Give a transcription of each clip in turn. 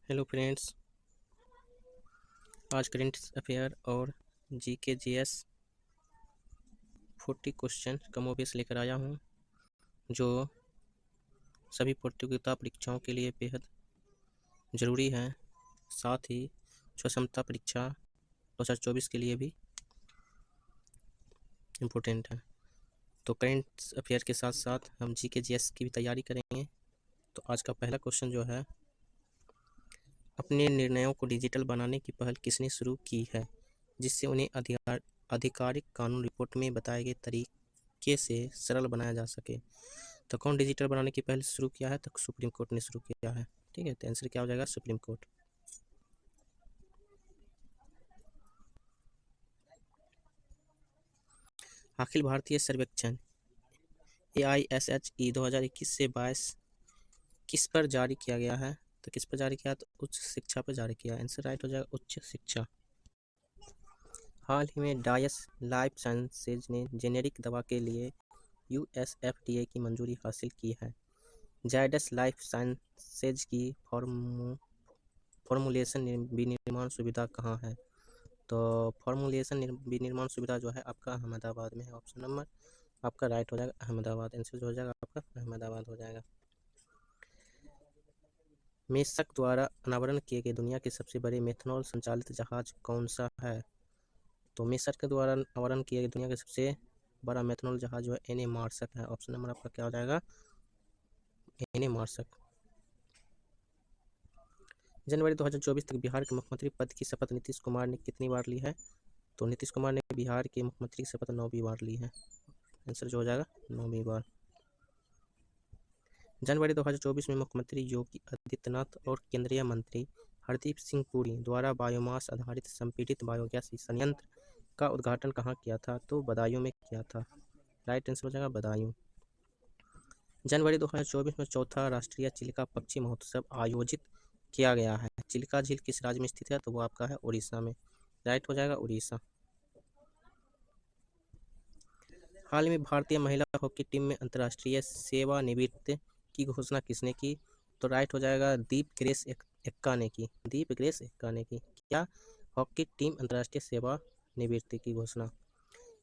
Hello friends, आज current affair और GK GS 40 question कमोबेश लेकर आया हूँ, जो सभी प्रतियोगिता परीक्षाओं के लिए बेहद ज़रूरी हैं। साथ ही क्षमता परीक्षा 2024 के लिए भी इम्पोर्टेंट है। तो करेंट अफेयर के साथ साथ हम जीके जीएस की भी तैयारी करेंगे। तो आज का पहला क्वेश्चन जो है, अपने निर्णयों को डिजिटल बनाने की पहल किसने शुरू की है, जिससे उन्हें आधिकारिक कानून रिपोर्ट में बताए गए तरीके से सरल बनाया जा सके। तो कौन डिजिटल बनाने की पहल शुरू किया है? तो सुप्रीम कोर्ट ने शुरू किया है। ठीक है, तो आंसर क्या हो जाएगा? Supreme court. अखिल भारतीय सर्वेक्षण AISHE 2021 से 22 किस पर जारी किया गया है? तो किस पर जारी किया? तो उच्च शिक्षा पर जारी किया। आंसर राइट हो जाएगा उच्च शिक्षा। हाल ही में डायस लाइफ साइंसेज ने जेनेरिक दवा के लिए US FDA की मंजूरी हासिल की है। जायडस लाइफ साइंसेज की फॉर्मुलेशन विनिर्माण सुविधा कहाँ है? तो फॉर्मुलेशन विनिर्माण सुविधा जो है आपका अहमदाबाद में है। ऑप्शन नंबर आपका राइट हो जाएगा अहमदाबाद। आंसर जो हो जाएगा आपका अहमदाबाद हो जाएगा। मेसक द्वारा अनावरण किए गए दुनिया के सबसे बड़े मेथनॉल संचालित जहाज कौन सा है? तो मेसक के द्वारा अनावरण किए गए दुनिया के सबसे बड़ा मेथनॉल जहाज जो है NA मार्सक है। ऑप्शन नंबर आपका क्या हो जाएगा? NA मार्सक। जनवरी 2024 तक बिहार के मुख्यमंत्री पद की शपथ नीतीश कुमार ने कितनी बार ली है? तो नीतीश कुमार ने बिहार के मुख्यमंत्री की शपथ 9वीं बार ली है। आंसर जो हो जाएगा 9वीं बार। जनवरी 2024 में मुख्यमंत्री योगी आदित्यनाथ और केंद्रीय मंत्री हरदीप सिंह पुरी द्वारा बायोमास आधारित संपीड़ित बायोगैस संयंत्र का उद्घाटन कहाँ किया था? तो बदायूं में किया था। राइट आंसर हो जाएगा बदायूं। जनवरी 2024 में चौथा राष्ट्रीय चिल्का पक्षी महोत्सव आयोजित किया गया है। चिल्का झील किस राज्य में स्थित है? तो वो आपका है उड़ीसा में। राइट हो जाएगा उड़ीसा। हाल में भारतीय महिला हॉकी टीम में अंतर्राष्ट्रीय सेवानिवृत्त की घोषणा किसने की? तो राइट हो जाएगा दीप ग्रेस एक्का ने की। दीप ग्रेस एक्का ने की। क्या? हॉकी टीम अंतर्राष्ट्रीय सेवानिवृत्ति की घोषणा।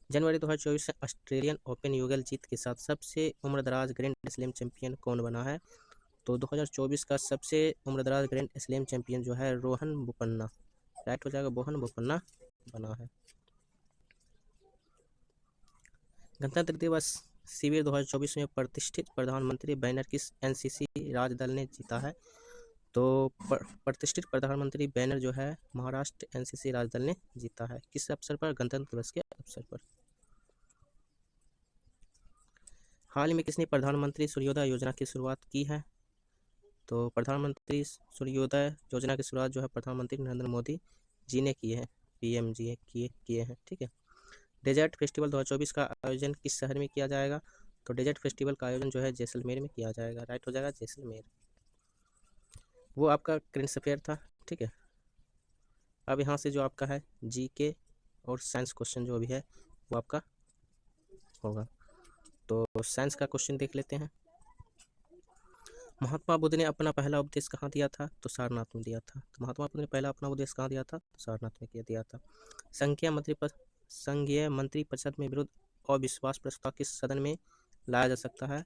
जनवरी 2024 से ऑस्ट्रेलियन ओपन युगल जीत के साथ सबसे उम्रदराज ग्रैंड स्लैम चैंपियन कौन बना है? तो 2024 का सबसे उम्रदराज ग्रैंड स्लैम चैंपियन जो है रोहन बोपन्ना। राइट हो जाएगा रोहन बोपन्ना बना है। गणतंत्र दिवस शिविर 2024 में प्रतिष्ठित प्रधानमंत्री बैनर किस NCC राज दल ने जीता है? तो प्रतिष्ठित प्रधानमंत्री बैनर जो है महाराष्ट्र NCC राज दल ने जीता है। किस अवसर पर? गणतंत्र दिवस के अवसर पर। हाल में किसने प्रधानमंत्री सूर्योदय योजना की शुरुआत की है? तो प्रधानमंत्री सूर्योदय योजना की शुरुआत जो है प्रधानमंत्री नरेंद्र मोदी जी ने की है। PM जी किए हैं। ठीक है। डेजर्ट फेस्टिवल 2024 का आयोजन किस शहर में किया जाएगा? तो डेजर्ट फेस्टिवल का आयोजन जो है जैसलमेर में किया जाएगा। राइट हो जाएगा जैसलमेर। वो आपका करेंट अफेयर था। ठीक है। अब यहाँ से जो आपका है GK और साइंस क्वेश्चन जो भी है वो आपका होगा। तो साइंस का क्वेश्चन देख लेते हैं। महात्मा बुद्ध ने अपना पहला उपदेश कहाँ दिया था? तो सारनाथ में दिया था। तो महात्मा बुद्ध ने पहला अपना उपदेश कहाँ दिया था? सारनाथ में दिया था। संघीय मंत्री परिषद में विरुद्ध अविश्वास प्रस्ताव किस सदन में लाया जा सकता है?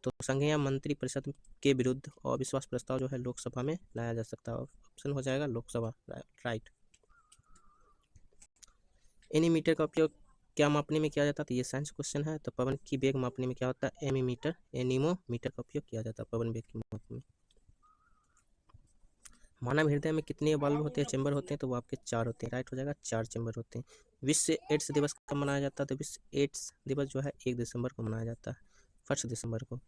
तो संघीय मंत्री परिषद के विरुद्ध अविश्वास प्रस्ताव जो है लोकसभा में लाया जा सकता है। ऑप्शन हो जाएगा लोकसभा। राइट। एनीमीटर का उपयोग क्या मापने में किया जाता है? तो ये साइंस क्वेश्चन है। तो पवन की वेग मापने में क्या होता है? एनीमोमीटर का उपयोग किया जाता है पवन वेग की माप में। मानव हृदय में कितने वाल्व होते हैं, चेंबर होते हैं? तो वो आपके 4 होते हैं। राइट हो जाएगा 4 चेंबर होते हैं। विश्व एड्स दिवस कब मनाया जाता है? तो विश्व एड्स दिवस जो है 1 दिसंबर को मनाया जाता है, 1 दिसंबर को।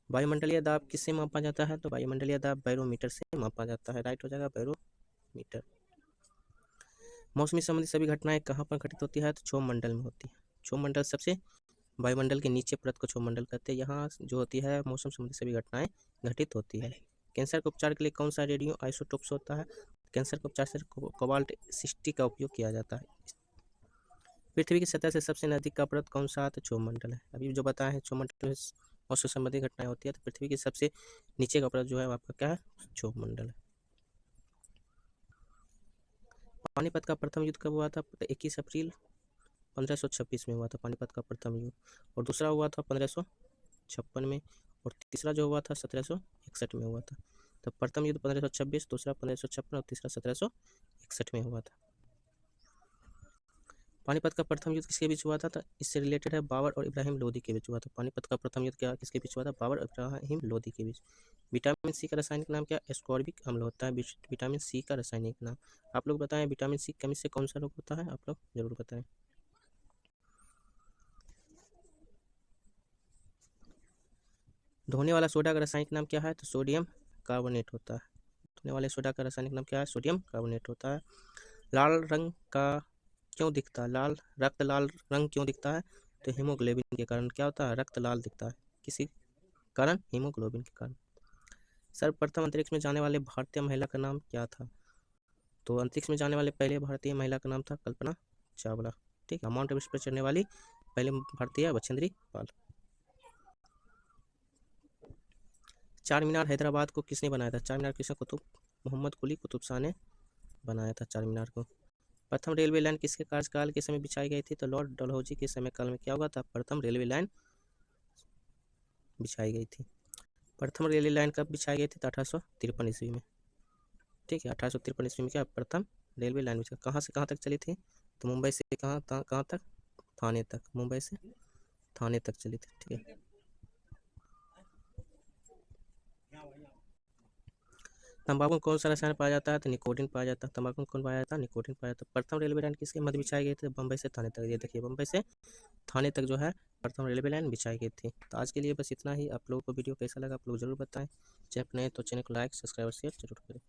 वायुमंडलीय दाब किससे मापा जाता है? तो वायुमंडलीय दाब बैरोमीटर से मापा जाता है। राइट हो जाएगा बैरोमीटर। मौसमी संबंधी सभी घटनाएं कहाँ पर घटित होती है? तो क्षोभ मंडल में होती है। क्षोभ मंडल सबसे वायुमंडल के नीचे परत को क्षोभ मंडल कहते हैं। यहाँ जो होती है मौसम संबंधी सभी घटनाएं घटित होती है। कैंसर के उपचार के लिए कौन सा रेडियो आइसोटोप्स होता है? कैंसर के उपचार से कोबाल्ट 60 का उपयोग किया जाता है। पृथ्वी की सतह से सबसे नजदीक का परत कौन सा? तो क्षोभ मंडल है। अभी जो बताया है क्षोभ मंडल में मौसम संबंधी घटनाएं होती है। तो पृथ्वी की सबसे नीचे का परत जो है आपका क्या है? क्षोभ मंडल है। पानीपत का प्रथम युद्ध कब हुआ था? 21 अप्रैल 1526 में हुआ था पानीपत का प्रथम युद्ध, और दूसरा हुआ था 1556 में, और तीसरा जो हुआ था 1761 में हुआ था। तो प्रथम युद्ध 1526, दूसरा 1556 और तीसरा 1761 में हुआ था। पानीपत का प्रथम युद्ध किसके बीच हुआ था? तो इससे रिलेटेड है, बाबर और इब्राहिम लोदी के बीच हुआ था। पानीपत का प्रथम युद्ध क्या किसके बीच हुआ था? बाबर और इब्राहिम लोदी के बीच। विटामिन सी का रासायनिक नाम क्या? एस्कॉर्बिक अम्ल होता है विटामिन सी का रासायनिक नाम। आप लोग बताएं विटामिन सी कमी से कौन सा रोग होता है? आप लोग जरूर बताएं। धोने वाला सोडा का रासायनिक नाम क्या है? तो सोडियम कार्बोनेट होता है। धोने वाले सोडा का रासायनिक नाम क्या है? सोडियम कार्बोनेट होता है। लाल रंग का क्यों दिखता है? रक्त लाल रंग क्यों दिखता है? तो हीमोग्लोबिन के कारण क्या होता है? रक्त लाल दिखता है। किसी कारण? हीमोग्लोबिन के कारण। सर्वप्रथम अंतरिक्ष में जाने वाले भारतीय महिला का नाम क्या था? तो अंतरिक्ष में जाने वाले पहले भारतीय महिला का नाम था कल्पना चावला। ठीक है, माउंट एवरेस्ट पर चढ़ने वाली पहले भारतीय बछेंद्री पाल। चार मीनार हैदराबाद को किसने बनाया था? चार मीनार किसने? मोहम्मद कुली कुतुब शाह ने बनाया था चार मीनार को। प्रथम रेलवे लाइन किसके कार्यकाल के समय बिछाई गई थी? तो लॉर्ड डलहौजी के समय काल में क्या हुआ था? प्रथम रेलवे लाइन बिछाई गई थी। प्रथम रेलवे लाइन कब बिछाई गई थी? तो 1853 ईस्वी में। ठीक है, 1853 ईस्वी में क्या प्रथम रेलवे लाइन बिछा, कहाँ से कहाँ तक चली थी? तो मुंबई से कहाँ तक? थाने तक। मुंबई से थाने तक चली थी। ठीक है। तंबाकू में कौन सा रसायन पाया जाता है? तो निकोटीन पाया जाता है। तंबाकू में कौन पाया जाता है? निकोटीन पाया जाता है। प्रथम रेलवे लाइन किसके मध्य बिछाई गई थी? बम्बई से थाने तक। ये देखिए, बम्बई से थाने तक जो है प्रथम रेलवे लाइन बिछाई गई थी। तो आज के लिए बस इतना ही। आप लोगों को वीडियो कैसा लगा आप लोग जरूर बताएं। चैनल नए तो चैनल को लाइक सब्सक्राइब और शेयर जरूर करें।